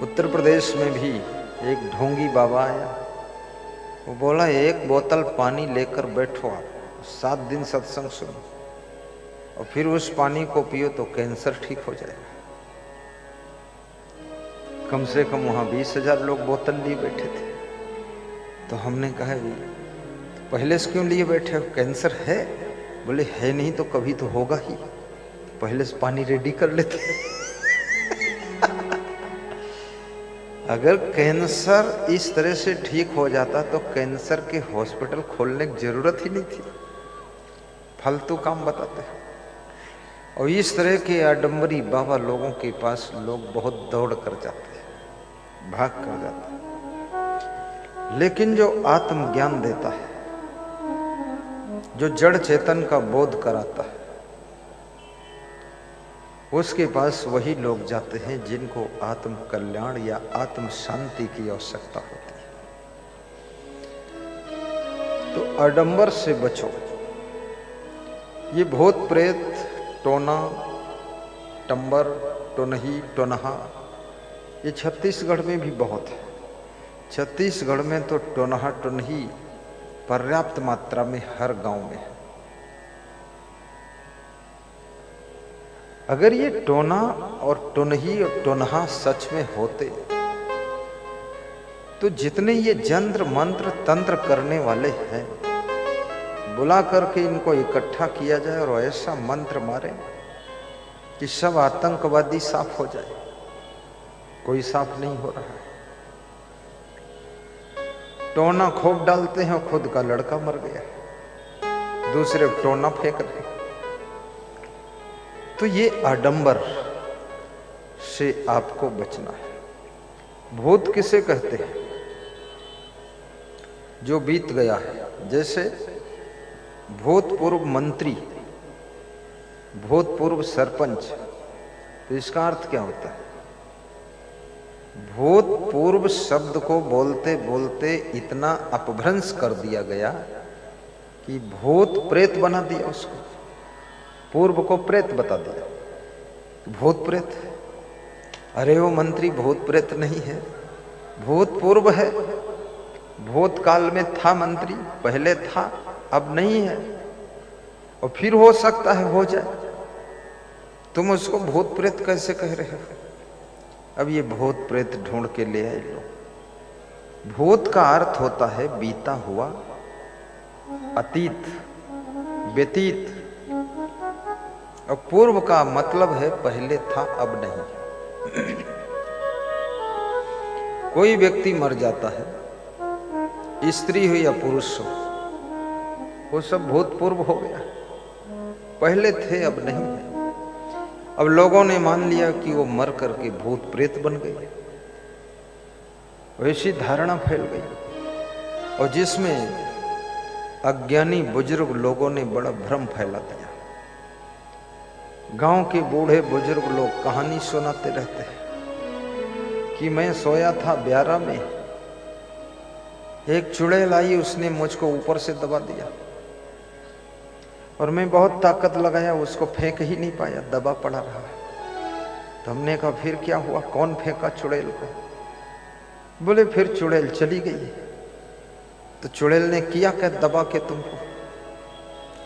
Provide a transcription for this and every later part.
उत्तर प्रदेश में भी एक ढोंगी बाबा आया। वो बोला, एक बोतल पानी लेकर बैठो आप, 7 दिन सत्संग सुनो और फिर उस पानी को पियो तो कैंसर ठीक हो जाएगा। कम से कम वहाँ 20,000 लोग बोतल लिए बैठे थे। तो हमने कहा, पहले से क्यों लिए बैठे हो, कैंसर है? बोले, है नहीं तो कभी तो होगा ही, पहले से पानी रेडी कर लेते। अगर कैंसर इस तरह से ठीक हो जाता तो कैंसर के हॉस्पिटल खोलने की जरूरत ही नहीं थी। फालतू काम बताते हैं। और इस तरह के आडंबरी बाबा लोगों के पास लोग बहुत दौड़ कर जाते हैं, भाग कर जाते हैं। लेकिन जो आत्मज्ञान देता है, जो जड़ चेतन का बोध कराता है, उसके पास वही लोग जाते हैं जिनको आत्म कल्याण या आत्म शांति की आवश्यकता होती है। तो आडंबर से बचो। ये भूत प्रेत, टोना, टंबर, टोनही, टोनहा, ये छत्तीसगढ़ में भी बहुत है। छत्तीसगढ़ में तो टोनहा टोनही पर्याप्त मात्रा में हर गांव में है। अगर ये टोना और टोनही और टोनहा सच में होते तो जितने ये जंत्र मंत्र तंत्र करने वाले हैं, बुला करके इनको इकट्ठा किया जाए और ऐसा मंत्र मारे कि सब आतंकवादी साफ हो जाए। कोई साफ नहीं हो रहा है। टोना खूब डालते हैं और खुद का लड़का मर गया, दूसरे टोना फेंक रहे। तो ये आडंबर से आपको बचना है। भूत किसे कहते हैं? जो बीत गया है। जैसे भूतपूर्व मंत्री, भूतपूर्व सरपंच, तो इसका अर्थ क्या होता है? भूतपूर्व शब्द को बोलते बोलते इतना अपभ्रंश कर दिया गया कि भूत प्रेत बना दिया उसको, पूर्व को प्रेत बता दिया। भूत प्रेत, अरे वो मंत्री भूत प्रेत नहीं है, भूतपूर्व है। भूतकाल में था मंत्री, पहले था, अब नहीं है, और फिर हो सकता है हो जाए। तुम उसको भूत प्रेत कैसे कह रहे हो? अब ये भूत प्रेत ढूंढ के ले आए लोग। भूत का अर्थ होता है बीता हुआ, अतीत, व्यतीत, और पूर्व का मतलब है पहले था अब नहीं। कोई व्यक्ति मर जाता है, स्त्री हो या पुरुष हो, वो सब भूतपूर्व हो गया, पहले थे अब नहीं है। अब लोगों ने मान लिया कि वो मर करके भूत प्रेत बन गए, वैसी धारणा फैल गई और जिसमें अज्ञानी बुजुर्ग लोगों ने बड़ा भ्रम फैला दिया। गांव के बूढ़े बुजुर्ग लोग कहानी सुनाते रहते हैं कि मैं सोया था ब्यारा में, एक चुड़ैल आई, उसने मुझको ऊपर से दबा दिया और मैं बहुत ताकत लगाया, उसको फेंक ही नहीं पाया, दबा पड़ा रहा। तो हमने कहा फिर क्या हुआ, कौन फेंका चुड़ैल को? बोले फिर चुड़ैल चली गई। तो चुड़ैल ने किया क्या दबा के तुमको?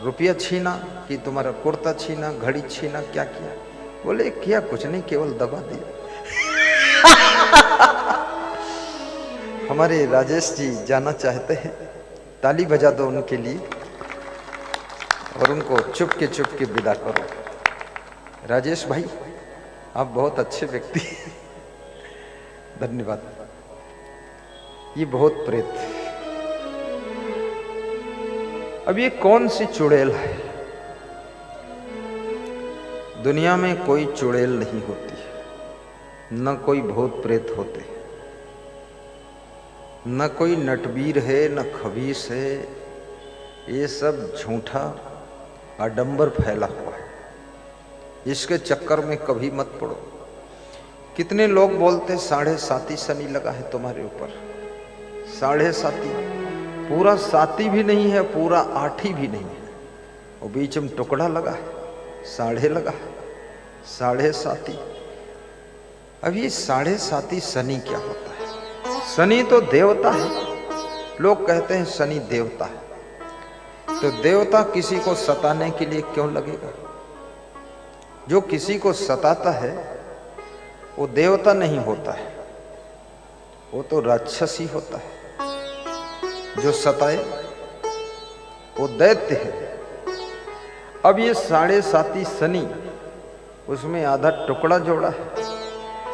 रुपया छीना कि तुम्हारा कुर्ता छीना, घड़ी छीना, क्या किया? बोले किया कुछ नहीं, केवल दबा दिया। हमारे राजेश जी जाना चाहते हैं, ताली बजा दो उनके लिए और उनको चुपके चुपके विदा करो। राजेश भाई, आप बहुत अच्छे व्यक्ति हैं, धन्यवाद। ये बहुत प्रेत। अब ये कौन सी चुड़ैल है? दुनिया में कोई चुड़ैल नहीं होती, न कोई भूत प्रेत होते, न कोई नटवीर है, न खबीस है। ये सब झूठा आडंबर फैला हुआ है। इसके चक्कर में कभी मत पड़ो। कितने लोग बोलते 7.5 शनि लगा है तुम्हारे ऊपर। 7.5 पूरा 7 भी नहीं है, पूरा 8 भी नहीं है, और बीच में टुकड़ा लगा है, 7.5 लगा है, 7.5। अब ये 7.5 शनि क्या होता है? शनि तो देवता है, लोग कहते हैं शनि देवता है, तो देवता किसी को सताने के लिए क्यों लगेगा? जो किसी को सताता है वो देवता नहीं होता है, वो तो राक्षस ही होता है। जो सताए वो दैत्य है। अब ये 7.5 शनि, उसमें आधा टुकड़ा जोड़ा है,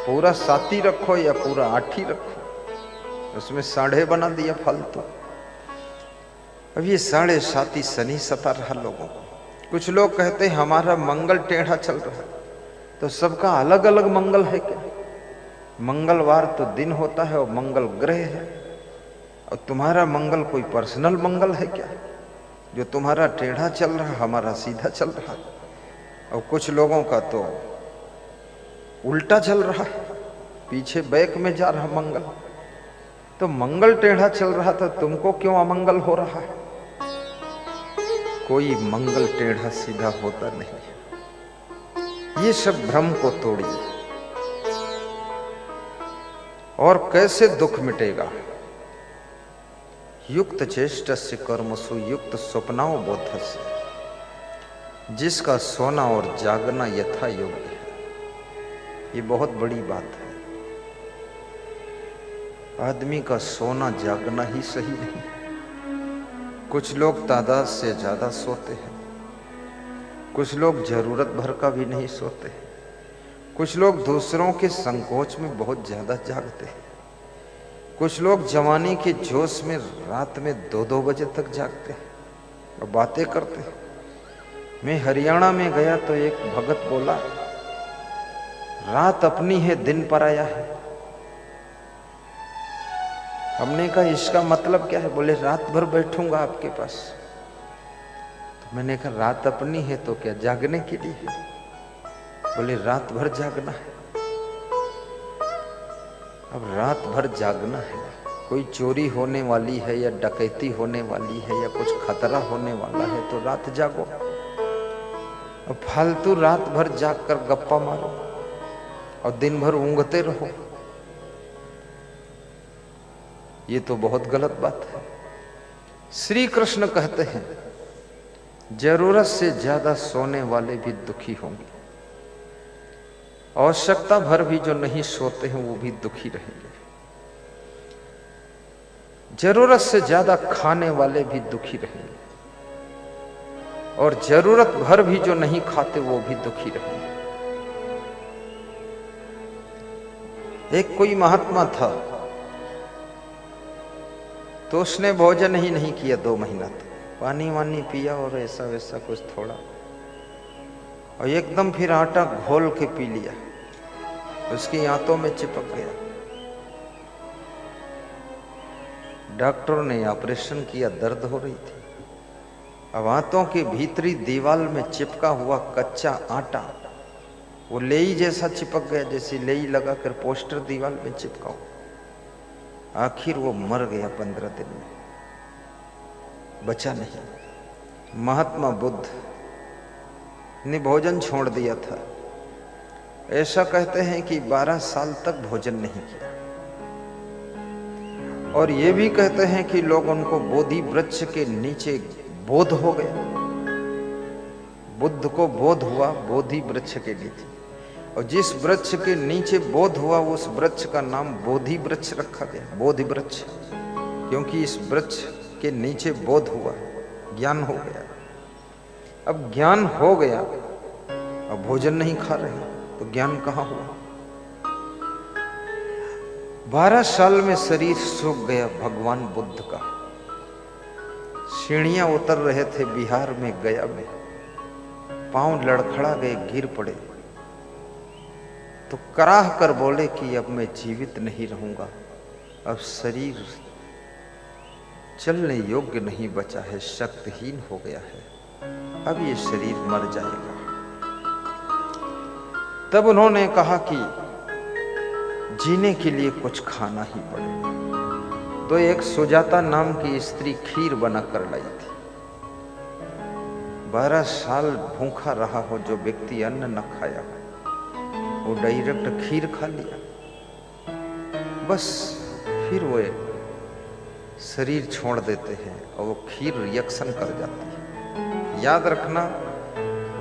पूरा 7 रखो या पूरा 8 रखो, उसमें 7.5 बना दिया फालतू। अब ये 7.5 शनि सता रहा लोगों को। कुछ लोग कहते हैं हमारा मंगल टेढ़ा चल रहा है, तो सबका अलग अलग मंगल है क्या? मंगलवार तो दिन होता है और मंगल ग्रह है, और तुम्हारा मंगल कोई पर्सनल मंगल है क्या? जो तुम्हारा टेढ़ा चल रहा, हमारा सीधा चल रहा। और कुछ लोगों का तो उल्टा चल रहा है, पीछे बैक में जा रहा मंगल। तो मंगल टेढ़ा चल रहा था, तुमको क्यों अमंगल हो रहा है? कोई मंगल टेढ़ा सीधा होता नहीं। ये सब भ्रम को तोड़िए। और कैसे दुख मिटेगा? युक्त चेष्टस्य कर्मसु युक्त स्वप्नाओ बोधस्य, जिसका सोना और जागना यथा योग्य है। ये बहुत बड़ी बात है। आदमी का सोना जागना ही सही नहीं। कुछ लोग तादाद से ज्यादा सोते हैं, कुछ लोग जरूरत भर का भी नहीं सोते हैं, कुछ लोग दूसरों के संकोच में बहुत ज्यादा जागते हैं, कुछ लोग जवानी के जोश में रात में 2-2 बजे तक जागते हैं और बातें करते हैं। मैं हरियाणा में गया तो एक भगत बोला, रात अपनी है दिन पराया है। हमने कहा इसका मतलब क्या है? बोले रात भर बैठूंगा आपके पास। तो मैंने कहा रात अपनी है तो क्या जागने के लिए है? बोले रात भर जागना है। अब रात भर जागना है, कोई चोरी होने वाली है या डकैती होने वाली है या कुछ खतरा होने वाला है तो रात जागो। अब फालतू रात भर जाग कर गप्पा मारो और दिन भर ऊँघते रहो, ये तो बहुत गलत बात है। श्री कृष्ण कहते हैं जरूरत से ज्यादा सोने वाले भी दुखी होंगे, आवश्यकता भर भी जो नहीं सोते हैं वो भी दुखी रहेंगे, जरूरत से ज्यादा खाने वाले भी दुखी रहेंगे, और जरूरत भर भी जो नहीं खाते वो भी दुखी रहेंगे। एक कोई महात्मा था, तो उसने भोजन ही नहीं किया 2 महीना तक, पानी वानी पिया और ऐसा वैसा कुछ थोड़ा, और एकदम फिर आटा घोल के पी लिया, उसकी आंतों में चिपक गया। डॉक्टरों ने ऑपरेशन किया, दर्द हो रही थी। अब आंतों के भीतरी दीवार में चिपका हुआ कच्चा आटा वो लेई जैसा चिपक गया, जैसे लेई लगाकर पोस्टर दीवार में चिपकाओ। आखिर वो मर गया 15 दिन में, बचा नहीं। महात्मा बुद्ध ने भोजन छोड़ दिया था। ऐसा कहते हैं कि 12 साल तक भोजन नहीं किया, और ये भी कहते हैं कि लोग उनको बोधि वृक्ष के नीचे बोध हो गया। बुद्ध को बोध हुआ बोधि वृक्ष के नीचे, और जिस वृक्ष के नीचे बोध हुआ उस वृक्ष का नाम बोधि वृक्ष रखा गया, बोधि वृक्ष, क्योंकि इस वृक्ष के नीचे बोध हुआ, ज्ञान हो गया। अब ज्ञान हो गया, अब भोजन नहीं खा रहे तो ज्ञान कहाँ हुआ? 12 साल में शरीर सूख गया भगवान बुद्ध का। सीढ़ियां उतर रहे थे बिहार में, गया में, पांव लड़खड़ा गए, गिर पड़े, तो कराह कर बोले कि अब मैं जीवित नहीं रहूंगा, अब शरीर चलने योग्य नहीं बचा है, शक्तिहीन हो गया है, अब ये शरीर मर जाएगा। तब उन्होंने कहा कि जीने के लिए कुछ खाना ही पड़ेगा। तो एक सुजाता नाम की स्त्री खीर बना कर लाई थी। 12 साल भूखा रहा हो जो व्यक्ति अन्न न खाया हो, वो डायरेक्ट खीर खा लिया, बस फिर वो शरीर छोड़ देते हैं और वो खीर रिएक्शन कर जाती है। याद रखना,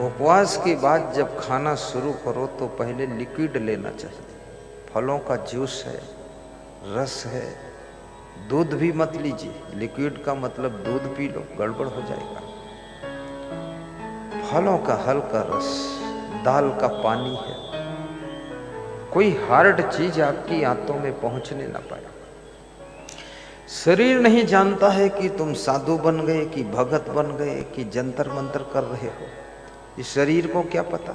उपवास के बाद जब खाना शुरू करो तो पहले लिक्विड लेना चाहिए। फलों का जूस है, रस है, दूध भी मत लीजिए। लिक्विड का मतलब दूध पी लो, गड़बड़ हो जाएगा। फलों का हल्का रस, दाल का पानी है, कोई हार्ड चीज आपकी आंतों में पहुंचने ना पाए। शरीर नहीं जानता है कि तुम साधु बन गए, कि भगत बन गए, कि जंतर मंतर कर रहे हो। इस शरीर को क्या पता।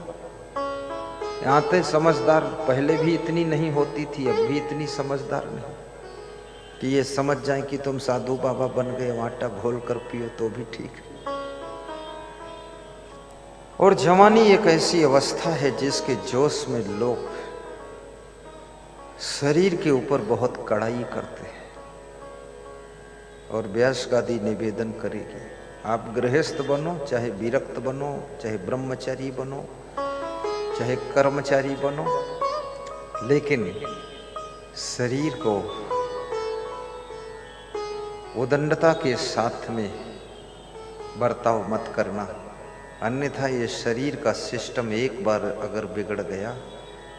आंतें समझदार पहले भी इतनी नहीं होती थी, अब भी इतनी समझदार नहीं कि ये समझ जाए कि तुम साधु बाबा बन गए, आटा घोल कर पियो तो भी ठीक है। और जवानी एक ऐसी अवस्था है जिसके जोश में लोग शरीर के ऊपर बहुत कड़ाई करते हैं। और व्यास गादी निवेदन करेगी, आप गृहस्थ बनो, चाहे विरक्त बनो, चाहे ब्रह्मचारी बनो, चाहे कर्मचारी बनो, लेकिन शरीर को उदंडता के साथ में बर्ताव मत करना। अन्यथा ये शरीर का सिस्टम एक बार अगर बिगड़ गया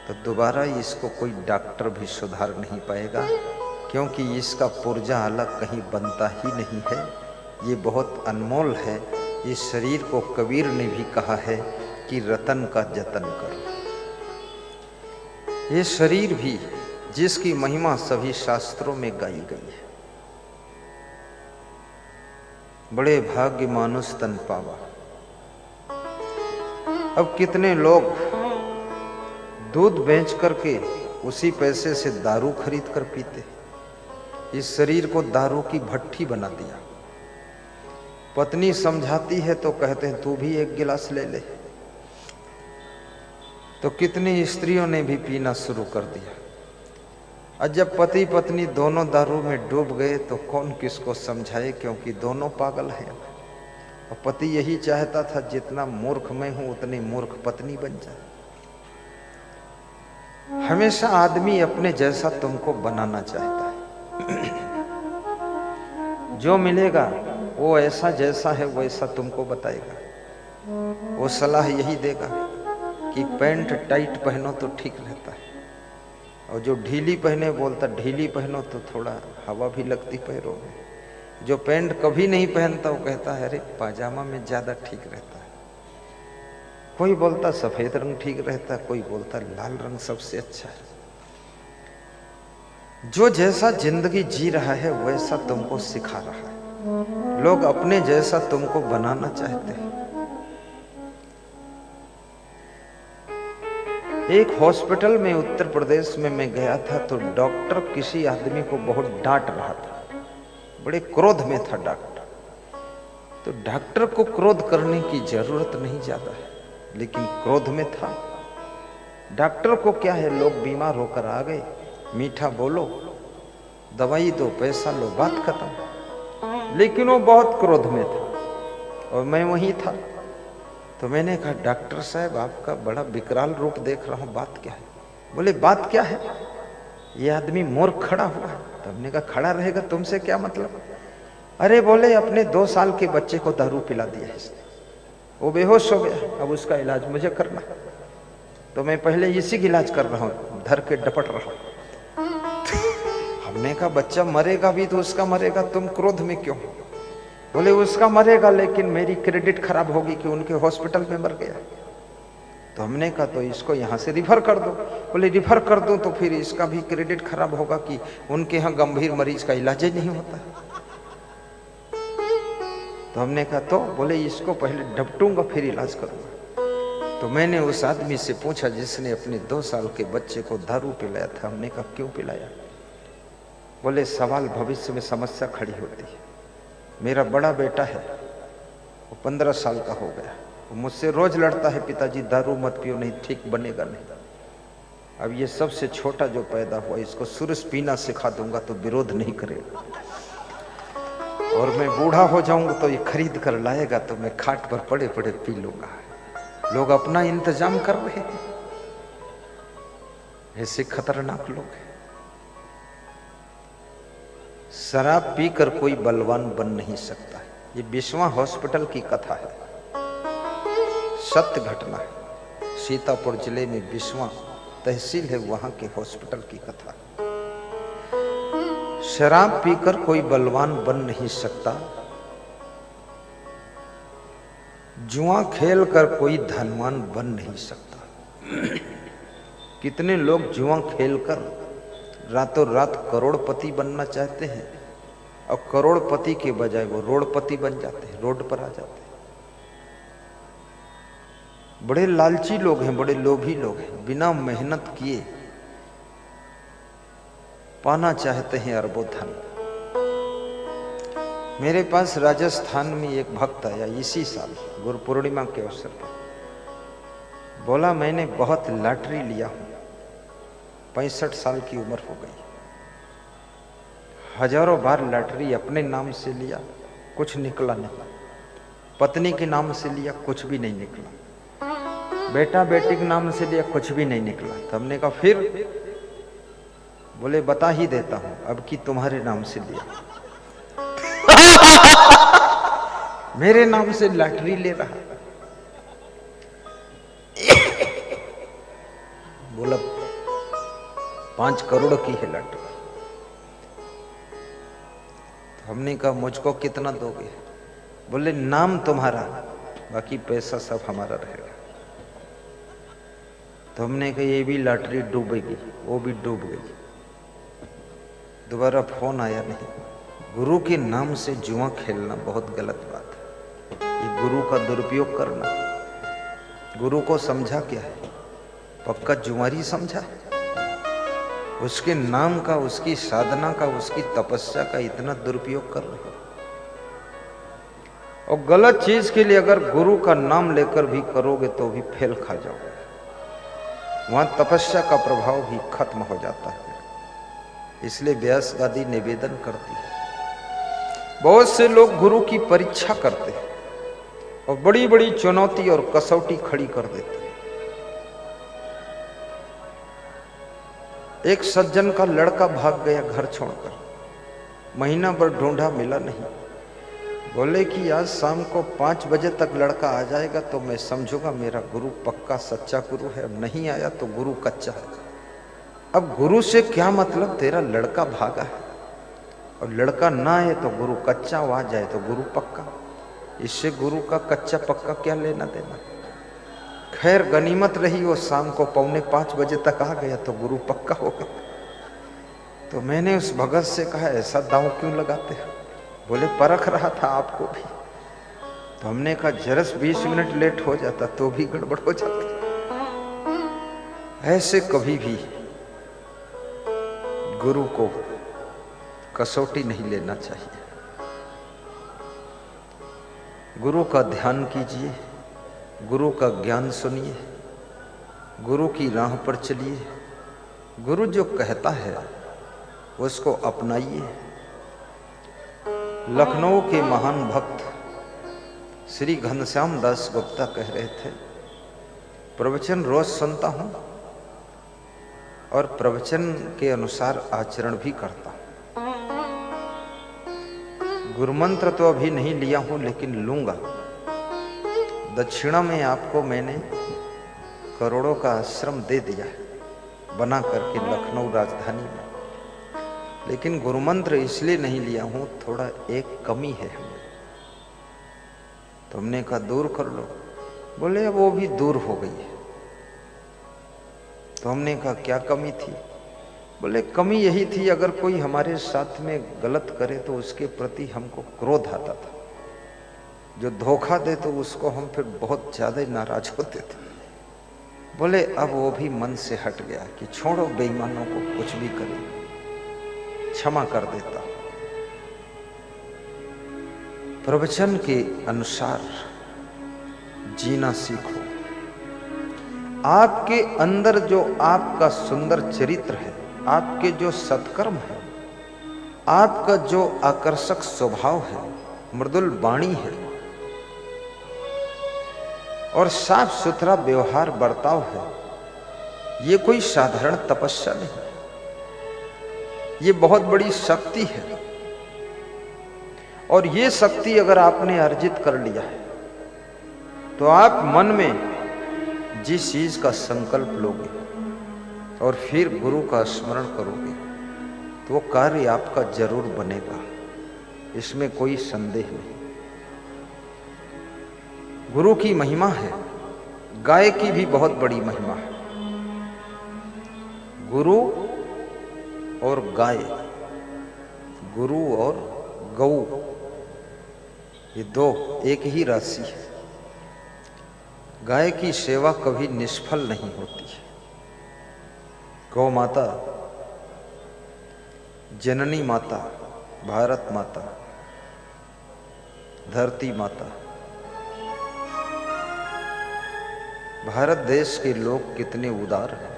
तो दोबारा इसको कोई डॉक्टर भी सुधार नहीं पाएगा, क्योंकि इसका पुर्जा अलग कहीं बनता ही नहीं है। ये बहुत अनमोल है। इस शरीर को कबीर ने भी कहा है कि रतन का जतन करो। ये शरीर भी जिसकी महिमा सभी शास्त्रों में गाई गई है। बड़े भाग्य मानुष तन पावा। अब कितने लोग दूध बेच करके उसी पैसे से दारू खरीद कर पीते। इस शरीर को दारू की भट्ठी बना दिया। पत्नी समझाती है तो कहते हैं तू भी एक गिलास ले ले, तो कितनी स्त्रियों ने भी पीना शुरू कर दिया। और जब पति पत्नी दोनों दारू में डूब गए तो कौन किसको समझाए, क्योंकि दोनों पागल हैं। और पति यही चाहता था जितना मूर्ख मैं हूं उतनी मूर्ख पत्नी बन जाए। हमेशा आदमी अपने जैसा तुमको बनाना चाहता है। जो मिलेगा वो ऐसा जैसा है वैसा तुमको बताएगा। वो सलाह यही देगा कि पैंट टाइट पहनो तो ठीक रहता है, और जो ढीली पहने बोलता ढीली पहनो तो थोड़ा हवा भी लगती पैरों में। जो पैंट कभी नहीं पहनता वो कहता है अरे पाजामा में ज्यादा ठीक रहता है। कोई बोलता सफेद रंग ठीक रहता है, कोई बोलता लाल रंग सबसे अच्छा है। जो जैसा जिंदगी जी रहा है वैसा तुमको सिखा रहा है। लोग अपने जैसा तुमको बनाना चाहते हैं। एक हॉस्पिटल में उत्तर प्रदेश में मैं गया था तो डॉक्टर किसी आदमी को बहुत डांट रहा था। बड़े क्रोध में था डॉक्टर। तो डॉक्टर को क्रोध करने की जरूरत नहीं ज्यादा है, लेकिन क्रोध में था। डॉक्टर को क्या है, लोग बीमार होकर आ गए, मीठा बोलो, दवाई दो, पैसा लो, बात खत्म। लेकिन वो बहुत क्रोध में था और मैं वहीं था। तो मैंने कहा डॉक्टर साहब आपका बड़ा विकराल रूप देख रहा हूं, बात क्या है? बोले बात क्या है, ये आदमी मूर्ख खड़ा हुआ है। तो हमने कहा खड़ा रहेगा तुमसे क्या मतलब? अरे बोले अपने 2 साल के बच्चे को दारू पिला दिया है इसने, वो बेहोश हो गया, अब उसका इलाज मुझे करना। तो मैं पहले इसी का इलाज कर रहा हूँ, धर के डपट रहा हूँ। हमने कहा बच्चा मरेगा भी तो उसका मरेगा, तुम क्रोध में क्यों? बोले उसका मरेगा लेकिन मेरी क्रेडिट खराब होगी कि उनके हॉस्पिटल में मर गया। तो हमने कहा तो इसको यहाँ से रिफर कर दो। बोले रिफर कर दूं तो फिर इसका भी क्रेडिट खराब होगा कि उनके यहाँ गंभीर मरीज का इलाज ही नहीं होता। तो हमने कहा तो बोले इसको पहले डपटूंगा फिर इलाज करूंगा। तो मैंने उस आदमी से पूछा जिसने अपने 2 साल के बच्चे को दारू पिलाया था। हमने कहा क्यों पिलाया? बोले सवाल भविष्य में समस्या खड़ी होती है। मेरा बड़ा बेटा है, वो 15 साल का हो गया, वो मुझसे रोज लड़ता है पिताजी दारू मत पियो, नहीं ठीक बनेगा नहीं। अब ये सबसे छोटा जो पैदा हुआ इसको सुरस पीना सिखा दूंगा तो विरोध नहीं करेगा, और मैं बूढ़ा हो जाऊंगा तो ये खरीद कर लाएगा तो मैं खाट पर पड़े पड़े पी लूंगा। लोग अपना इंतजाम कर रहे हैं। ऐसे खतरनाक लोग हैं। शराब पीकर कोई बलवान बन नहीं सकता। ये बिस्वा हॉस्पिटल की कथा है, सत्य घटना है। सीतापुर जिले में बिस्वा तहसील है, वहां के हॉस्पिटल की कथा। शराब पीकर कोई बलवान बन नहीं सकता, जुआ खेल कर कोई धनवान बन नहीं सकता। कितने लोग जुआ खेलकर रातों रात करोड़पति बनना चाहते हैं और करोड़पति के बजाय वो रोडपति बन जाते हैं, रोड पर आ जाते हैं। बड़े लालची लोग हैं, बड़े लोभी लोग हैं, बिना मेहनत किए पाना चाहते हैं अरबों धन। मेरे पास राजस्थान में एक भक्त आया इसी साल गुरु पूर्णिमा के अवसर पर। बोला मैंने बहुत लॉटरी लिया हूं, 65 साल की उम्र हो गई, हजारों बार लॉटरी अपने नाम से लिया, कुछ निकला नहीं। पत्नी के नाम से लिया, कुछ भी नहीं निकला। बेटा बेटी के नाम से लिया, कुछ भी नहीं निकला। तो हमने कहा फिर? बोले बता ही देता हूं, अब की तुम्हारे नाम से लिया। मेरे नाम से लॉटरी ले रहा। बोला 5 करोड़ की है लॉटरी। तो हमने कहा मुझको कितना दोगे? बोले नाम तुम्हारा, बाकी पैसा सब हमारा रहेगा। तो हमने कहा ये भी लॉटरी डूबेगी, वो भी डूब गई। दोबारा फोन आया नहीं। गुरु के नाम से जुआ खेलना बहुत गलत बात है। ये गुरु का दुरुपयोग करना। गुरु को समझा क्या है? पक्का जुआरी समझा है। उसके नाम का, उसकी साधना का, उसकी तपस्या का इतना दुरुपयोग कर रहे हो। और गलत चीज के लिए अगर गुरु का नाम लेकर भी करोगे तो भी फेल खा जाओगे। वहां तपस्या का प्रभाव भी खत्म हो जाता है। इसलिए व्यास गादी निवेदन करती है। बहुत से लोग गुरु की परीक्षा करते हैं और बड़ी बड़ी चुनौती और कसौटी खड़ी कर देते हैं। एक सज्जन का लड़का भाग गया घर छोड़कर, महीना भर ढूंढा, मिला नहीं। बोले कि आज शाम को 5 बजे तक लड़का आ जाएगा तो मैं समझूंगा मेरा गुरु पक्का सच्चा गुरु है। अब नहीं आया तो गुरु कच्चा है। अब गुरु से क्या मतलब? तेरा लड़का भागा है और लड़का ना आए तो गुरु कच्चा, आ जाए तो गुरु पक्का। इससे गुरु का कच्चा पक्का क्या लेना देना? खैर गनीमत रही, वो शाम को 4:45 बजे तक आ गया तो गुरु पक्का होगा। तो मैंने उस भगत से कहा ऐसा दांव क्यों लगाते हो? बोले परख रहा था आपको भी। तो हमने कहा जरस 20 मिनट लेट हो जाता तो भी गड़बड़ हो जाती। ऐसे कभी भी गुरु को कसौटी नहीं लेना चाहिए। गुरु का ध्यान कीजिए, गुरु का ज्ञान सुनिए, गुरु की राह पर चलिए। गुरु जो कहता है उसको अपनाइए। लखनऊ के महान भक्त श्री घनश्याम दास गुप्ता कह रहे थे, प्रवचन रोज सुनता हूं और प्रवचन के अनुसार आचरण भी करता हूं। गुरुमंत्र तो अभी नहीं लिया हूं लेकिन लूंगा। दक्षिणा में आपको मैंने करोड़ों का आश्रम दे दिया है बना करके लखनऊ राजधानी में, लेकिन गुरुमंत्र इसलिए नहीं लिया हूं, थोड़ा एक कमी है हमें। तो हमने कहा दूर कर लो। बोले वो भी दूर हो गई है। तो हमने कहा क्या कमी थी? बोले कमी यही थी अगर कोई हमारे साथ में गलत करे तो उसके प्रति हमको क्रोध आता था। जो धोखा दे तो उसको हम फिर बहुत ज्यादा नाराज होते थे। बोले अब वो भी मन से हट गया कि छोड़ो बेईमानों को, कुछ भी करे, क्षमा कर देता। प्रवचन के अनुसार जीना सीखो। आपके अंदर जो आपका सुंदर चरित्र है, आपके जो सत्कर्म है, आपका जो आकर्षक स्वभाव है, मृदुल वाणी है और साफ सुथरा व्यवहार बर्ताव है, ये कोई साधारण तपस्या नहीं, ये बहुत बड़ी शक्ति है। और ये शक्ति अगर आपने अर्जित कर लिया है तो आप मन में जिस चीज का संकल्प लोगे और फिर गुरु का स्मरण करोगे तो वो कार्य आपका जरूर बनेगा, इसमें कोई संदेह नहीं। गुरु की महिमा है, गाय की भी बहुत बड़ी महिमा है। गुरु और गाय, गुरु और गऊ, ये दो एक ही राशि है। गाय की सेवा कभी निष्फल नहीं होती है। गौ माता, जननी माता, भारत माता, धरती माता। भारत देश के लोग कितने उदार हैं।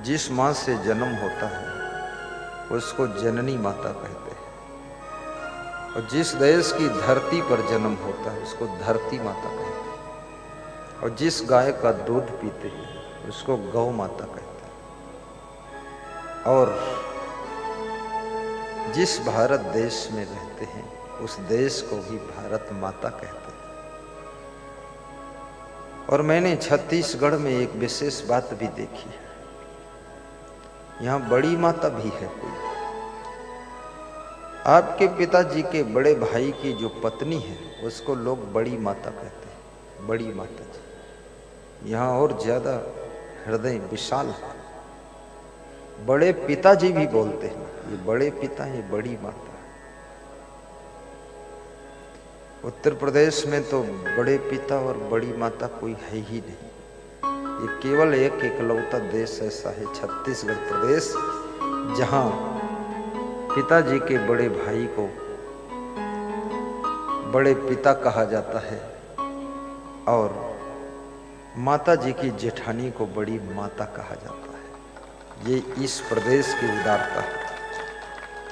जिस माँ से जन्म होता है उसको जननी माता कहते हैं, और जिस देश की धरती पर जन्म होता है उसको धरती माता कहते हैं, और जिस गाय का दूध पीते हैं उसको गौ माता कहते हैं। और जिस भारत देश में रहते हैं उस देश को भी भारत माता कहते हैं। और मैंने छत्तीसगढ़ में एक विशेष बात भी देखी है, यहाँ बड़ी माता भी है कोई। आपके पिताजी के बड़े भाई की जो पत्नी है उसको लोग बड़ी माता कहते हैं, बड़ी माता जी। यहाँ और ज्यादा हृदय विशाल है। बड़े पिताजी भी बोलते हैं, ये बड़े पिता, ये बड़ी माता। उत्तर प्रदेश में तो बड़े पिता और बड़ी माता कोई है ही नहीं। ये केवल एक इकलौता देश ऐसा है, छत्तीसगढ़ प्रदेश, जहां पिताजी के बड़े भाई को बड़े पिता कहा जाता है और माता जी की जेठानी को बड़ी माता कहा जाता है। ये इस प्रदेश की उदारता है।